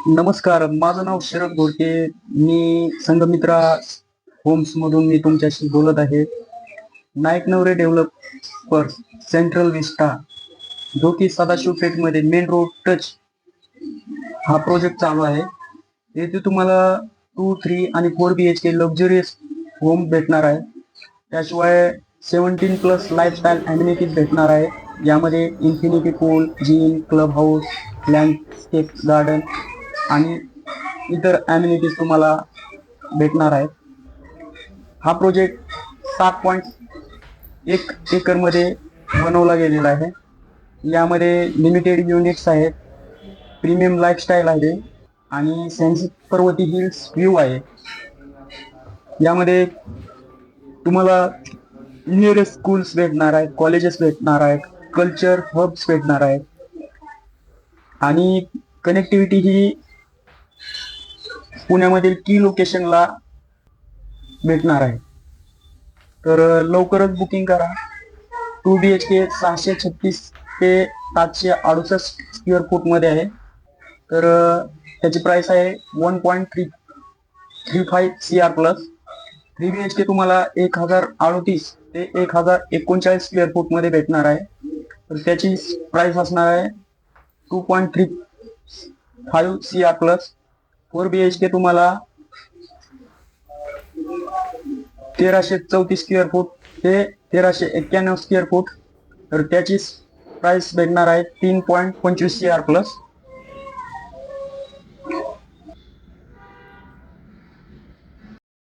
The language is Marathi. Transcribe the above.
नमस्कार, माझं नाव शरद घोडके. मी संघमित्रा होम्स मधून मी तुमच्याशी बोलत आहे. नाईक नवरे डेव्हलपर सेंट्रल विस्टा, जो की सदाशिव पेठमध्ये मेन रोड टच हा प्रोजेक्ट चालू आहे. येथे तुम्हाला 2, 3 आणि 4 BHK लक्झरियस होम भेटणार आहे. त्याशिवाय 17+ लाईफस्टाईल अम्युनिटीज भेटणार आहे. यामध्ये infinity pool, gym, club house, landscape garden आणि इतर अम्युनिटीज तुम्हाला भेटणार आहेत. हा प्रोजेक्ट 7.1 मध्ये बनवला गेलेला आहे. यामध्ये लिमिटेड युनिट्स आहेत, प्रीमियम लाईफस्टाईल आहे आणि सेन्सिक पर्वती हिल्स व्ह्यू आहे. यामध्ये तुम्हाला नियरेस्ट स्कूल्स भेटणार आहेत, कॉलेजेस भेटणार आहेत, कल्चर हब्स भेटणार आहेत आणि कनेक्टिव्हिटी ही पुण्यामधील की लोकेशनला भेटणार आहे. तर लवकरच बुकिंग करा. 2 BHK 636 ते 768 स्क्वेअर फूट मध्ये आहे. तर त्याची प्राइस आहे 1.35 CR प्लस. 3 BHK तुम्हाला 1038 ते 1039 स्क्वेअर फूट मध्ये भेटणार आहे. तर त्याची प्राइस असणार आहे 2.35 CR प्लस. 4 BHK तुम्हाला 1334 स्क्वेअर फूट ते 1391 स्क्वेअर फूट. तर त्याची प्राइस भेटणार आहे 3.25 CR प्लस.